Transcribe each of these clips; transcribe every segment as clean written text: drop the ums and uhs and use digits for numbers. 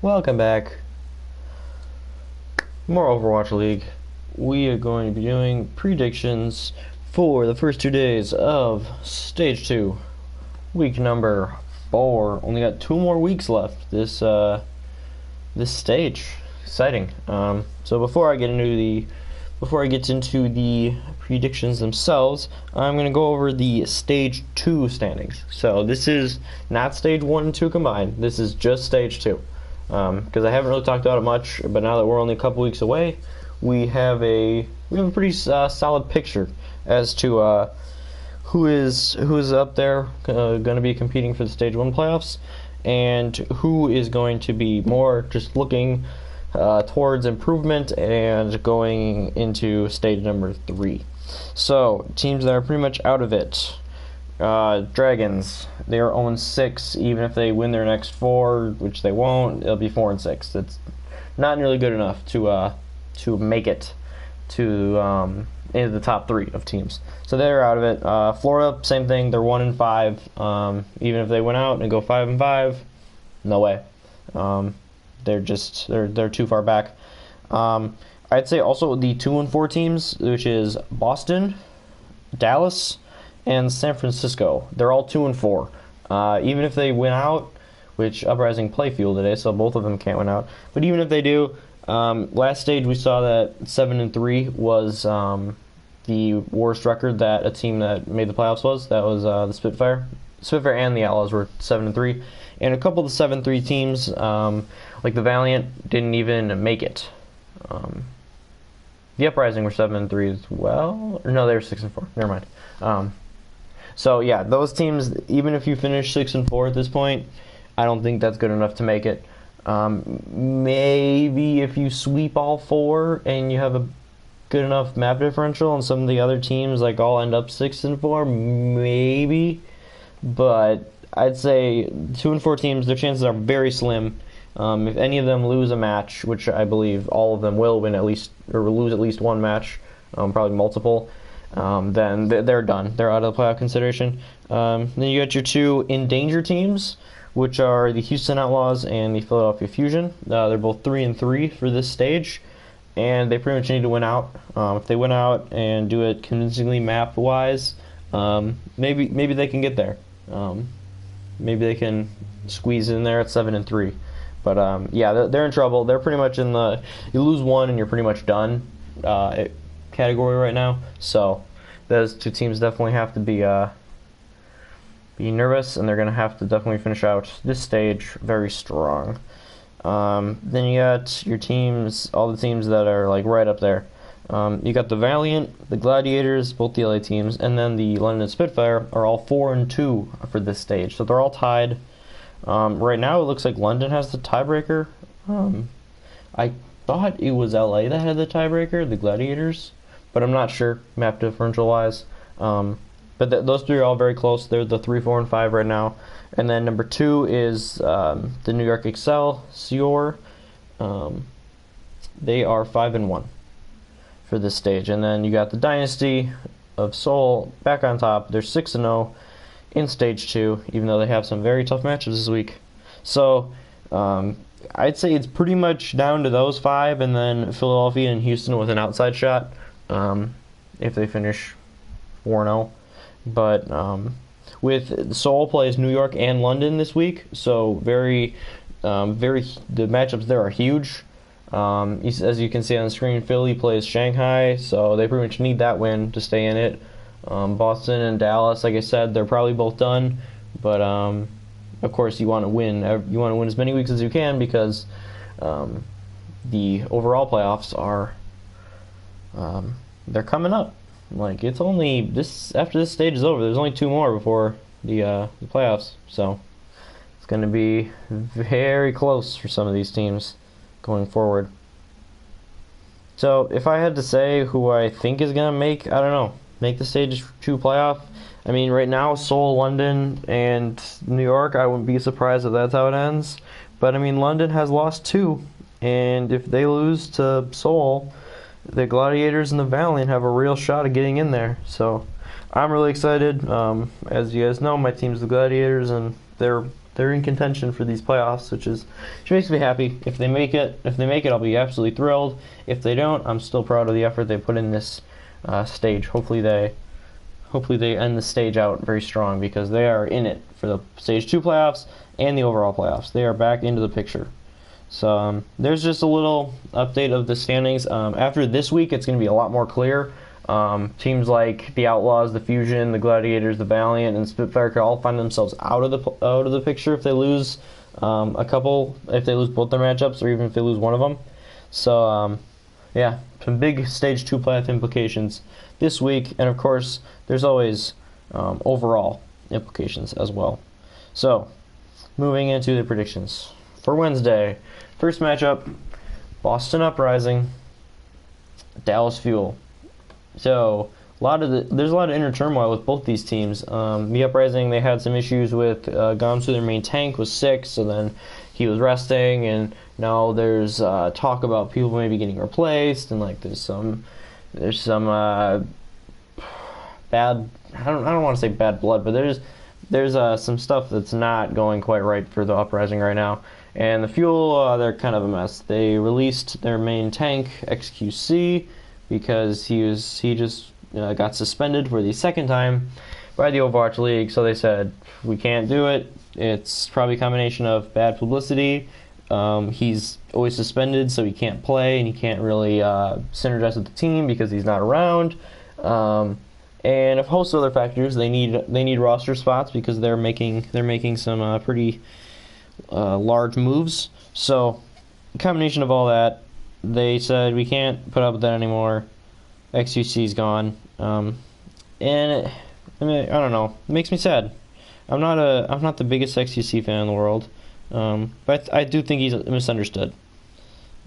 Welcome back. More Overwatch League. We are going to be doing predictions for the first 2 days of Stage 2. Week number 4. Only got 2 more weeks left this stage. Exciting. So before I get into the predictions themselves, I'm going to go over the Stage 2 standings. So this is not Stage 1 and 2 combined. This is just Stage 2. Because I haven't really talked about it much, but now that we're only a couple weeks away, we have a pretty solid picture as to who is up there going to be competing for the Stage 1 playoffs, and who is going to be more just looking towards improvement and going into stage number 3. So teams that are pretty much out of it. Dragons, they are 0-6. Even if they win their next 4, which they won't, it'll be 4-6. That's not nearly good enough to make it to into the top 3 of teams. So they're out of it. Florida, same thing. They're 1-5. Even if they went out and go 5-5, no way. They're too far back. I'd say also the 2-4 teams, which is Boston, Dallas, and San Francisco. They're all 2-4. Even if they win out, which Uprising play fuel today, so both of them can't win out. But even if they do, last stage we saw that 7-3 was the worst record that a team that made the playoffs was. That was the Spitfire. Spitfire and the Outlaws were 7-3, and a couple of the 7-3 teams, like the Valiant, didn't even make it. The Uprising were 7-3 as well. No, they were 6-4. Never mind. So yeah, those teams, even if you finish 6-4 at this point, I don't think that's good enough to make it. Maybe if you sweep all 4 and you have a good enough map differential, and some of the other teams like all end up 6-4, maybe. But I'd say 2-4 teams, their chances are very slim. If any of them lose a match, which I believe all of them will win at least, or lose at least one match, probably multiple, then they're done. They're out of the playoff consideration. Then you got your 2 endangered teams, which are the Houston Outlaws and the Philadelphia Fusion. They're both 3-3 for this stage, and they pretty much need to win out. If they win out and do it convincingly map-wise, maybe they can get there. Maybe they can squeeze in there at 7-3. But yeah, they're in trouble. They're pretty much in the you lose one and you're pretty much done category right now. So those 2 teams definitely have to be nervous, and they're going to have to definitely finish out this stage very strong. Then you got your teams, all the teams that are like right up there. You got the Valiant, the Gladiators, both the LA teams, and then the London Spitfire are all 4-2 for this stage. So they're all tied. Right now it looks like London has the tiebreaker. I thought it was LA that had the tiebreaker, the Gladiators, but I'm not sure map differential wise. But those 3 are all very close. They're the 3, 4, and 5 right now. And then number 2 is the New York Excel, Sior. They are 5-1 for this stage. And then you got the Dynasty of Seoul back on top. They're 6-0 in stage 2, even though they have some very tough matches this week. So I'd say it's pretty much down to those 5, and then Philadelphia and Houston with an outside shot if they finish 4-0. But with Seoul plays New York and London this week, so the matchups there are huge. As you can see on the screen, Philly plays Shanghai, so they pretty much need that win to stay in it. Boston and Dallas, like I said, they're probably both done, but of course you want to win. You want to win as many weeks as you can, because the overall playoffs are they're coming up. Like, it's only after this stage is over. There's only 2 more before the playoffs, so it's going to be very close for some of these teams going forward. So if I had to say who I think is going to make the stage 2 playoff, I mean, right now Seoul, London, and New York, I wouldn't be surprised if that's how it ends. But I mean, London has lost 2, and if they lose to Seoul, the Gladiators and the Valiant have a real shot of getting in there. So I'm really excited. As you guys know, my team's the Gladiators, and they're they're in contention for these playoffs, which makes me happy. If they make it, I'll be absolutely thrilled. If they don't, I'm still proud of the effort they put in this stage. Hopefully they end the stage out very strong, because they are in it for the Stage 2 playoffs and the overall playoffs. They are back into the picture. So there's just a little update of the standings. After this week, it's going to be a lot more clear. Teams like the Outlaws, the Fusion, the Gladiators, the Valiant, and Spitfire could all find themselves out of the picture if they lose if they lose both their matchups, or even if they lose one of them. So yeah, some big Stage 2 playoff implications this week, and of course, there's always overall implications as well. So, moving into the predictions for Wednesday. First matchup, Boston Uprising, Dallas Fuel. So, there's a lot of inner turmoil with both these teams. The Uprising, they had some issues with Gamsu, their main tank, was sick, so then he was resting, and now there's talk about people maybe getting replaced, and like there's some bad, I don't want to say bad blood, but there's some stuff that's not going quite right for the Uprising right now. And the Fuel, they're kind of a mess. They released their main tank, XQC, because he just got suspended for the second time by the Overwatch League. So they said, we can't do it. It's probably a combination of bad publicity. He's always suspended, so he can't play, and he can't really synergize with the team because he's not around. And a host of other factors. They need roster spots because they're making some pretty large moves. So, a combination of all that, they said we can't put up with that anymore. XUC's gone, and I don't know. It makes me sad. I'm not the biggest XUC fan in the world, but I do think he's misunderstood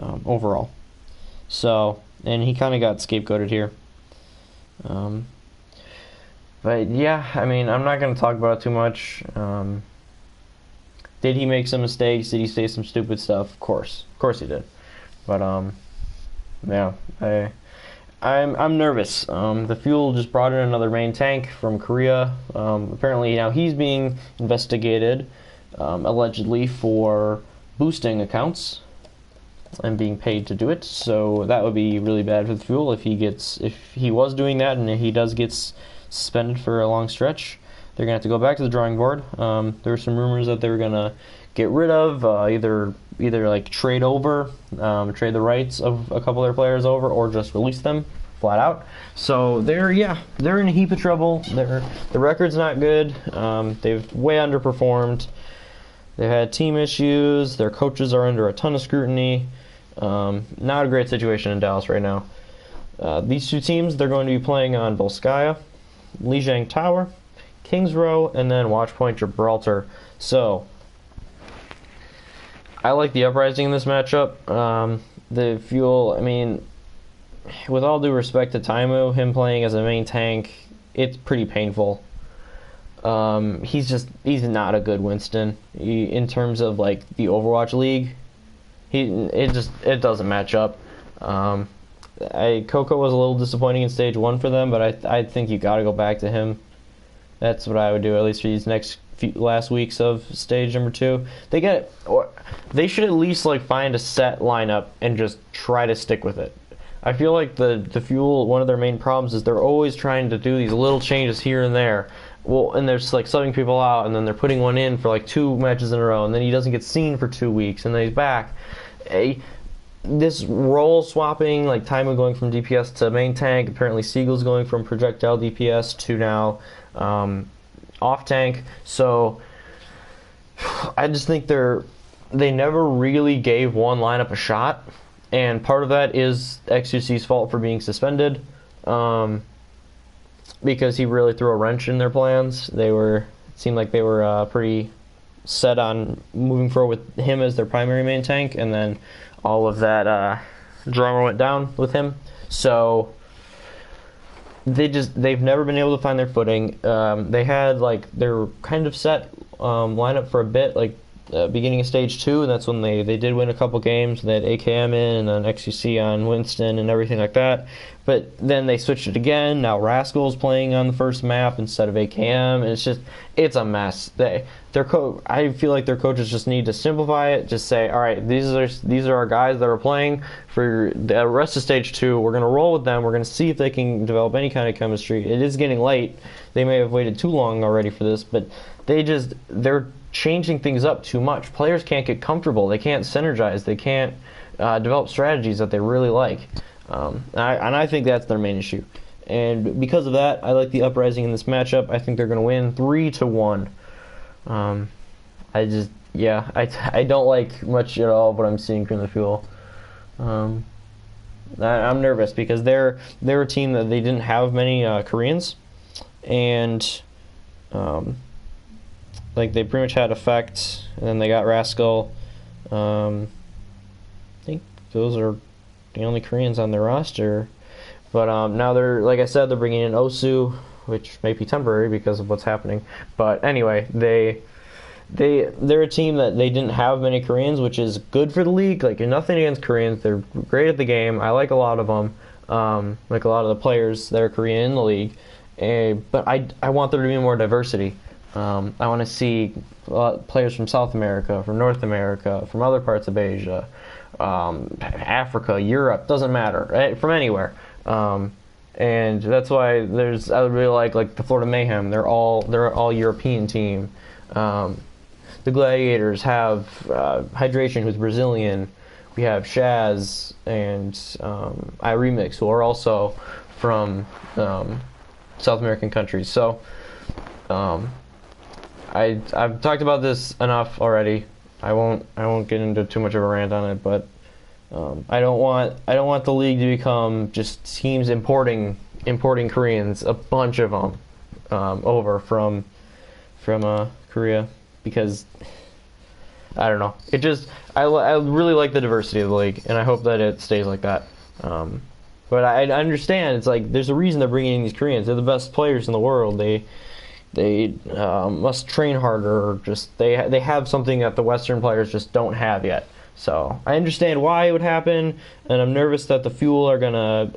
overall. So, and he kind of got scapegoated here. But yeah, I mean, I'm not going to talk about it too much. Did he make some mistakes? Did he say some stupid stuff? Of course he did. But yeah, I'm nervous. The Fuel just brought in another main tank from Korea. Apparently now he's being investigated, allegedly for boosting accounts and being paid to do it. So that would be really bad for the Fuel if he was doing that, and if he does get suspended for a long stretch. They're gonna have to go back to the drawing board. There were some rumors that they were gonna get rid of, either like trade the rights of a couple of their players over, or just release them flat out. So they're in a heap of trouble. The record's not good. They've way underperformed. They've had team issues. Their coaches are under a ton of scrutiny. Not a great situation in Dallas right now. These two teams, they're going to be playing on Volskaya, Lijiang Tower, Kings Row, and then Watchpoint Gibraltar. So, I like the Uprising in this matchup. The Fuel, I mean, with all due respect to Taimu, him playing as a main tank, it's pretty painful. He's not a good Winston. In terms of like the Overwatch League, it doesn't match up. Coco was a little disappointing in Stage 1 for them, but I think you got to go back to him. That's what I would do, at least for these last weeks of Stage number 2. They should at least like find a set lineup and just try to stick with it. I feel like the Fuel, one of their main problems is they're always trying to do these little changes here and there. Well, and they're just like subbing people out, and then they're putting one in for like 2 matches in a row, and then he doesn't get seen for 2 weeks, and then he's back. This role swapping, like Taimu going from DPS to main tank, apparently Siegel's going from projectile DPS to now off tank. So I just think they never really gave one lineup a shot, and part of that is XUC's fault for being suspended, because he really threw a wrench in their plans. It seemed like they were pretty set on moving forward with him as their primary main tank, and then all of that drama went down with him. So they've never been able to find their footing. They had like their kind of set lineup for a bit, like beginning of Stage 2, and that's when they did win a couple games. They had AKM in, and then XUC on Winston and everything like that. But then they switched it again. Now Rascal's playing on the first map instead of AKM. And it's a mess. I feel like their coaches just need to simplify it. Just say, all right, these are our guys that are playing for the rest of Stage 2. We're going to roll with them. We're going to see if they can develop any kind of chemistry. It is getting late. They may have waited too long already for this, but they're changing things up too much. Players can't get comfortable. They can't synergize. They can't develop strategies that they really like. And I think that's their main issue. And because of that, I like the Uprising in this matchup. I think they're going to win 3-1. I don't like much at all what I'm seeing from the Fuel. I'm nervous because they're a team that they didn't have many Koreans, and like they pretty much had Effect, and then they got Rascal. I think those are the only Koreans on their roster. But now they're, like I said, they're bringing in Osu, which may be temporary because of what's happening. But anyway, they're a team that they didn't have many Koreans, which is good for the league. Like, nothing against Koreans. They're great at the game. I like a lot of them. Like a lot of the players that are Korean in the league. But I want there to be more diversity. I want to see players from South America, from North America, from other parts of Asia, Africa, Europe, doesn't matter, right? From anywhere. And that's why I would really like the Florida Mayhem. They're all European team. The Gladiators have Hydration, who's Brazilian. We have Shaz and iRemix, who are also from South American countries. So I've talked about this enough already. I won't get into too much of a rant on it, but I don't want the league to become just teams importing Koreans, a bunch of them, over from Korea, because I don't know. I really like the diversity of the league, and I hope that it stays like that. But I understand it's like there's a reason they're bringing in these Koreans. They're the best players in the world. They must train harder, or just they have something that the Western players just don't have yet. So I understand why it would happen, and I'm nervous that the Fuel are gonna,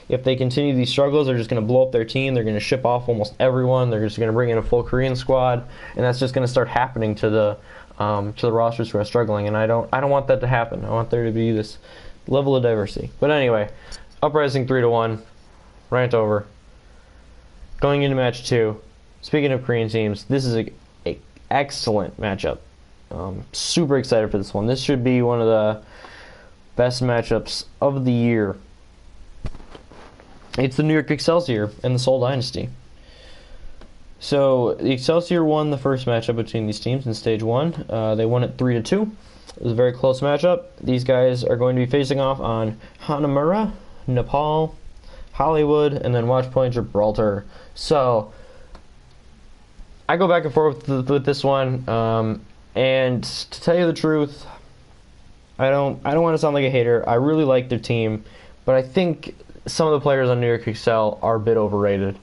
if they continue these struggles, they're just gonna blow up their team. They're gonna ship off almost everyone. They're just gonna bring in a full Korean squad, and that's just gonna start happening to the rosters who are struggling. And I don't want that to happen. I want there to be this level of diversity. But anyway, Uprising 3-1, rant over. Going into match 2. Speaking of Korean teams, this is a excellent matchup. Super excited for this one. This should be one of the best matchups of the year. It's the New York Excelsior and the Seoul Dynasty. So the Excelsior won the first matchup between these teams in Stage 1. They won it 3-2. It was a very close matchup. These guys are going to be facing off on Hanamura, Nepal, Hollywood, and then Watchpoint Gibraltar. So I go back and forth with this one. And to tell you the truth, I don't want to sound like a hater. I really like their team, but I think some of the players on New York Excel are a bit overrated.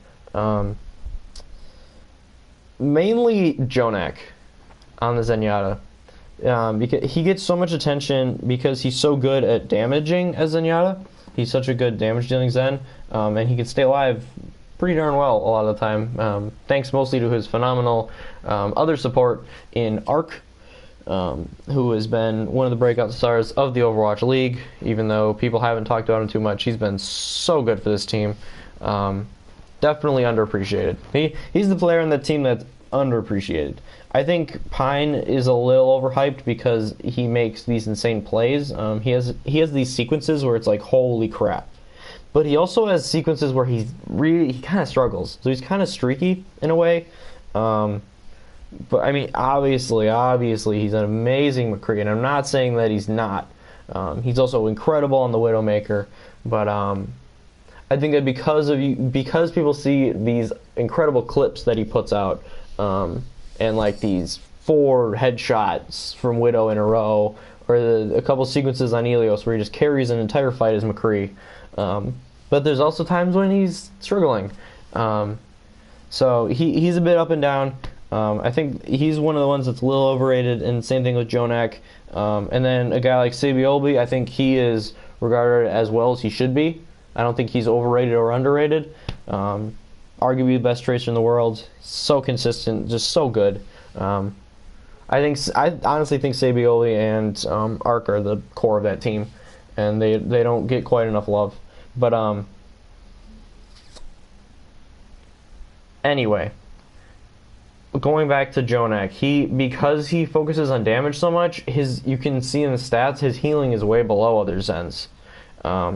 Mainly Jonak on the Zenyatta. Because he gets so much attention because he's so good at damaging as Zenyatta. He's such a good damage dealing Zen, and he can stay alive pretty darn well a lot of the time, thanks mostly to his phenomenal other support in Arc, who has been one of the breakout stars of the Overwatch League. Even though people haven't talked about him too much, he's been so good for this team. Definitely underappreciated. He's the player on that team that's underappreciated. I think Pine is a little overhyped because he makes these insane plays. He has these sequences where it's like, holy crap. But he also has sequences where he kind of struggles. So he's kind of streaky in a way. But I mean, obviously, he's an amazing McCree, and I'm not saying that he's not. He's also incredible on the Widowmaker. But I think that because people see these incredible clips that he puts out, and like these 4 headshots from Widow in a row, or a couple sequences on Helios where he just carries an entire fight as McCree. But there's also times when he's struggling. So he's a bit up and down. I think he's one of the ones that's a little overrated, and same thing with Jonak. And then a guy like Sabiobi, I think he is regarded as well as he should be. I don't think he's overrated or underrated. Arguably the best tracer in the world. So consistent, just so good. I honestly think Sabioli and Ark are the core of that team, and they don't get quite enough love. But anyway, going back to Jonak, because he focuses on damage so much, you can see in the stats his healing is way below other Zens.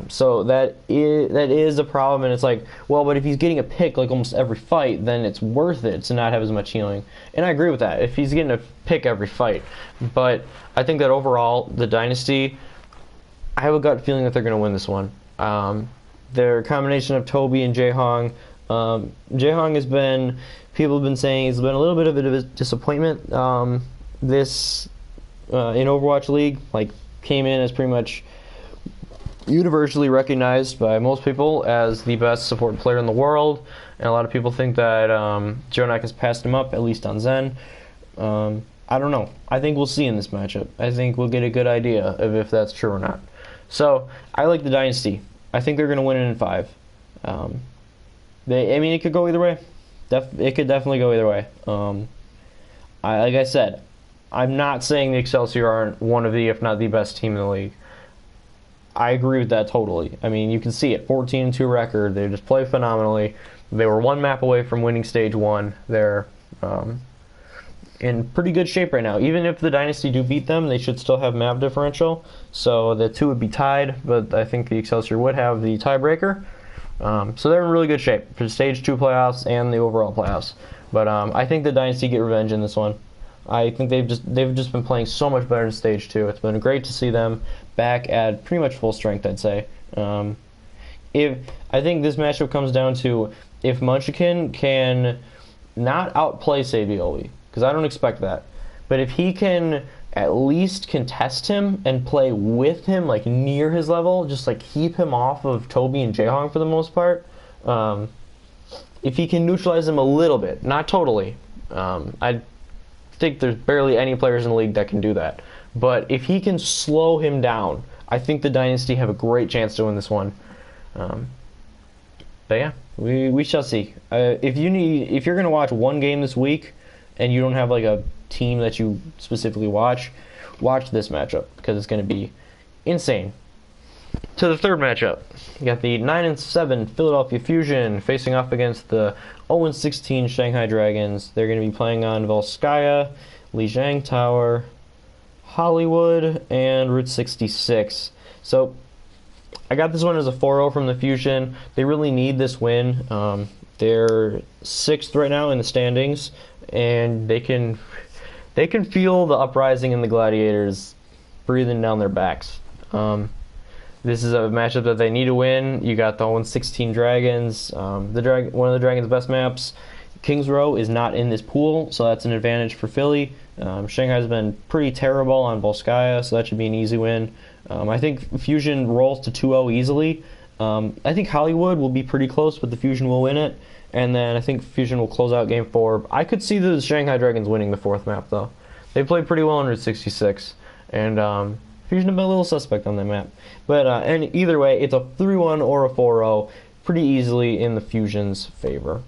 So that is a problem, and it's like, well, but if he's getting a pick like almost every fight, then it's worth it to not have as much healing. And I agree with that, if he's getting a pick every fight. But I think that overall, the Dynasty, I have a gut feeling that they're going to win this one. Their combination of Toby and Jaehong, Jaehong has been, people have been saying he's been a little bit of a disappointment this in Overwatch League. Like, came in as pretty much universally recognized by most people as the best support player in the world, and a lot of people think that Jonak has passed him up, at least on Zen. I don't know. I think we'll see in this matchup. I think we'll get a good idea of if that's true or not. So, I like the Dynasty. I think they're going to win it in 5. It could go either way. It could definitely go either way. Like I said, I'm not saying the Excelsior aren't one of the, if not the best team in the league. I agree with that totally. I mean, you can see it. 14-2 record. They just play phenomenally. They were one map away from winning Stage 1. They're in pretty good shape right now. Even if the Dynasty do beat them, they should still have map differential. So the two would be tied, but I think the Excelsior would have the tiebreaker. So they're in really good shape for Stage 2 playoffs and the overall playoffs. But I think the Dynasty get revenge in this one. I think they've just been playing so much better in Stage 2. It's been great to see them back at pretty much full strength, I'd say. I think this matchup comes down to if Munchkin can not outplay Savioli, because I don't expect that, but if he can at least contest him and play with him, like near his level, just like keep him off of Toby and Jaehong for the most part. If he can neutralize him a little bit, not totally. I think there's barely any players in the league that can do that. But if he can slow him down, I think the Dynasty have a great chance to win this one. But yeah, we shall see. If you're gonna watch one game this week and you don't have like a team that you specifically watch this matchup, because it's going to be insane. To the third matchup, you got the 9-7 Philadelphia Fusion facing off against the 0-16 Shanghai Dragons. They're going to be playing on Volskaya, Lijiang Tower, Hollywood, and Route 66. So I got this one as a 4-0 from the Fusion. They really need this win. They're 6th right now in the standings, and they can feel the uprising in the Gladiators breathing down their backs. This is a matchup that they need to win. You got the 0-16 Dragons. One of the Dragons' best maps, Kings Row, is not in this pool, so that's an advantage for Philly. Shanghai's been pretty terrible on Volskaya, so that should be an easy win. I think Fusion rolls to 2-0 easily. I think Hollywood will be pretty close, but the Fusion will win it. And then I think Fusion will close out Game 4. I could see the Shanghai Dragons winning the 4th map, though. They played pretty well on Route 66. And Fusion have been a little suspect on that map. But and either way, it's a 3-1 or a 4-0 pretty easily in the Fusion's favor.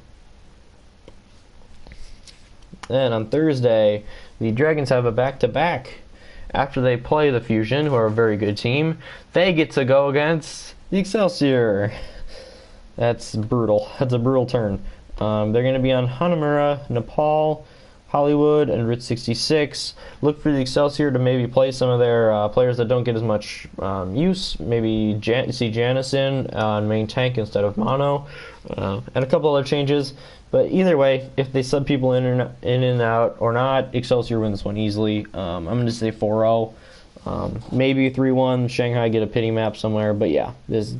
Then on Thursday, the Dragons have a back-to-back. After they play the Fusion, who are a very good team, they get to go against the Excelsior. That's brutal. That's a brutal turn. They're going to be on Hanamura, Nepal, Hollywood, and Route 66. Look for the Excelsior to maybe play some of their players that don't get as much use. Maybe see Janison on main tank instead of mono, and a couple other changes. But either way, if they sub people in and out or not, Excelsior wins this one easily. I'm going to say 4-0. Maybe 3-1. Shanghai get a pity map somewhere. But yeah, there's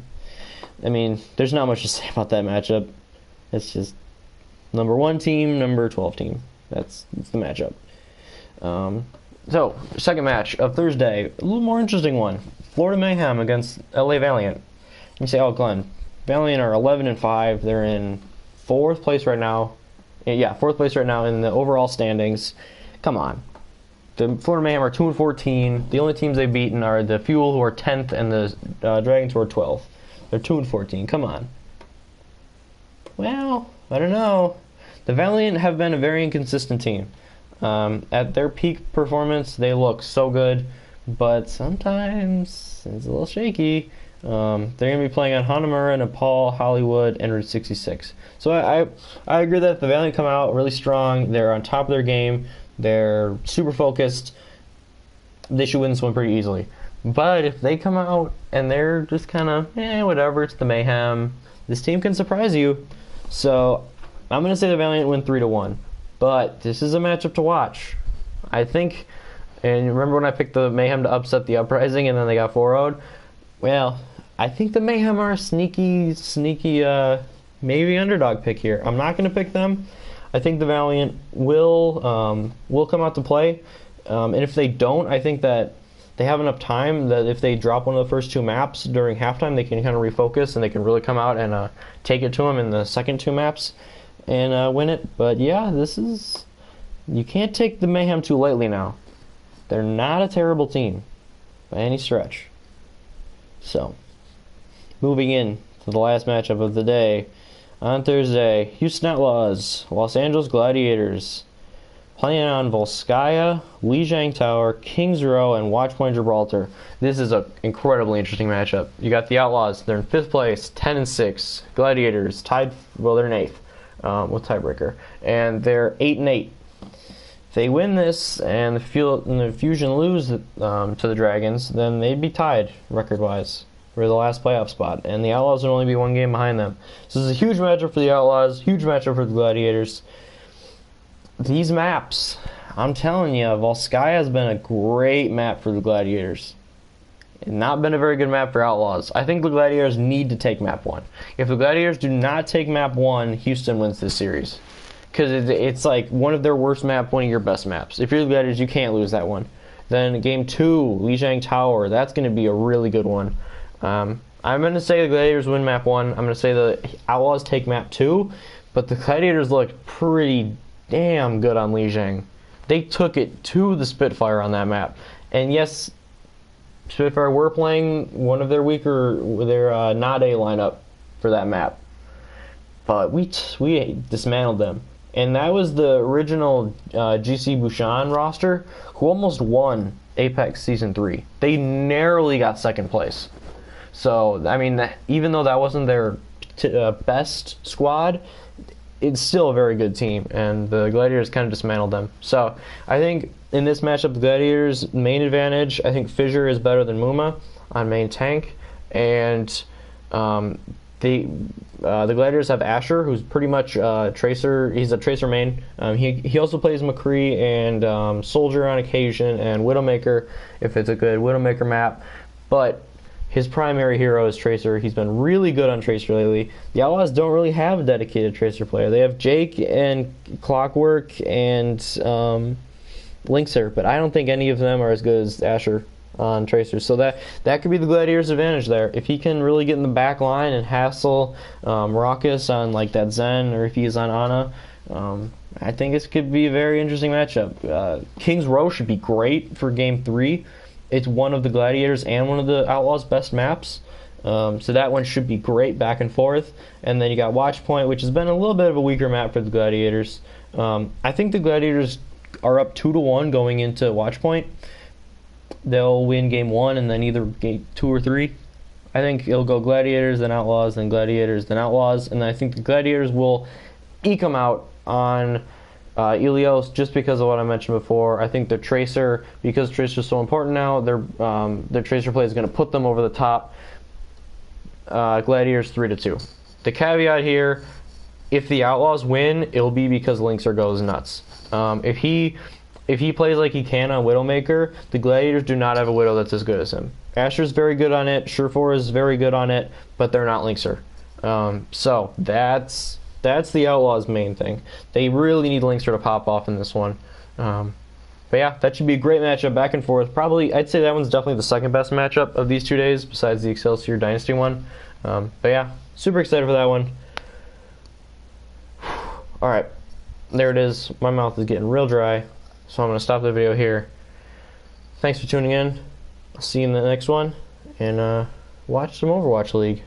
not much to say about that matchup. It's just number 1 team, number 12 team. That's the matchup. So, second match of Thursday, a little more interesting one. Florida Mayhem against LA Valiant. You say, oh, Glenn, Valiant are 11-5. They're in 4th place right now. Yeah, 4th place right now in the overall standings. Come on. The Florida Mayhem are 2-14. The only teams they've beaten are the Fuel, who are 10th, and the Dragons, who are 12th. They're 2-14. Come on. Well, I don't know. The Valiant have been a very inconsistent team. At their peak performance, they look so good, but sometimes it's a little shaky. They're going to be playing on Hanamura, Nepal, Hollywood, and Route 66. So I agree that the Valiant come out really strong. They're on top of their game. They're super focused. They should win this one pretty easily. But if they come out and they're just kind of, whatever, it's the Mayhem, this team can surprise you. So I'm going to say the Valiant win 3-1. But this is a matchup to watch. I think, and remember when I picked the Mayhem to upset the Uprising and then they got 4-0'd? Well, I think the Mayhem are a sneaky, maybe underdog pick here. I'm not going to pick them. I think the Valiant will come out to play. And if they don't, I think that they have enough time that if they drop one of the first two maps during halftime, they can kind of refocus and they can really come out and take it to them in the second two maps and win it. But yeah, you can't take the Mayhem too lightly now. They're not a terrible team by any stretch. So, moving in to the last matchup of the day. On Thursday, Houston Outlaws, Los Angeles Gladiators, playing on Volskaya, Lijiang Tower, Kings Row, and Watchpoint Gibraltar. This is an incredibly interesting matchup. You got the Outlaws, they're in 5th place, 10-6. Gladiators, tied, well, they're in 8th with tiebreaker. And they're 8-8. If they win this and the Fusion lose to the Dragons, then they'd be tied record-wise for the last playoff spot. And the Outlaws would only be one game behind them. So this is a huge matchup for the Outlaws, huge matchup for the Gladiators. These maps, I'm telling you, Volskaya has been a great map for the Gladiators. And not been a very good map for Outlaws. I think the Gladiators need to take map 1. If the Gladiators do not take map 1, Houston wins this series. Because it's like one of their worst maps, one of your best maps. If you're the Gladiators, you can't lose that one. Then game 2, Lijiang Tower, that's going to be a really good one. I'm going to say the Gladiators win map 1. I'm going to say the Outlaws take map 2. But the Gladiators looked pretty damn good on Lijiang. They took it to the Spitfire on that map. And yes, Spitfire were playing one of their weaker, their not A lineup for that map. But we dismantled them. And that was the original GC Bouchon roster who almost won Apex Season 3. They narrowly got 2nd place. So, I mean, even though that wasn't their best squad, it's still a very good team, and the Gladiators kind of dismantled them. So I think in this matchup, the Gladiators' main advantage, I think Fissure is better than Muma on main tank, and the Gladiators have Asher, who's pretty much Tracer. He's a Tracer main. He also plays McCree and Soldier on occasion, and Widowmaker if it's a good Widowmaker map, but his primary hero is Tracer. He's been really good on Tracer lately. The Outlaws don't really have a dedicated Tracer player. They have Jake and Clockwork and Linkser, but I don't think any of them are as good as Asher on Tracer. So that could be the Gladiators' advantage there. If he can really get in the back line and hassle Raucus on like that Zen, or if he's on Ana, I think this could be a very interesting matchup. Kings Row should be great for Game 3. It's one of the Gladiators and one of the Outlaws' best maps. So that one should be great back and forth. And then you got Watchpoint, which has been a little bit of a weaker map for the Gladiators. I think the Gladiators are up 2-1 going into Watchpoint. They'll win game 1 and then either game 2 or 3. I think it'll go Gladiators, then Outlaws, then Gladiators, then Outlaws. And I think the Gladiators will eke them out on Ilios, just because of what I mentioned before. I think the Tracer, because Tracer is so important now, their Tracer play is going to put them over the top. Gladiators 3-2. The caveat here, if the Outlaws win, it'll be because Linkser goes nuts. If he plays like he can on Widowmaker, the Gladiators do not have a Widow that's as good as him. Asher's very good on it, Surefour is very good on it, but they're not Linkser. So that's the Outlaws' main thing. They really need Linkser to pop off in this one. But yeah, that should be a great matchup back and forth. Probably, I'd say that one's definitely the second best matchup of these 2 days, besides the Excelsior Dynasty one. But yeah, super excited for that one. Alright, there it is. My mouth is getting real dry, so I'm going to stop the video here. Thanks for tuning in. I'll see you in the next one, and watch some Overwatch League.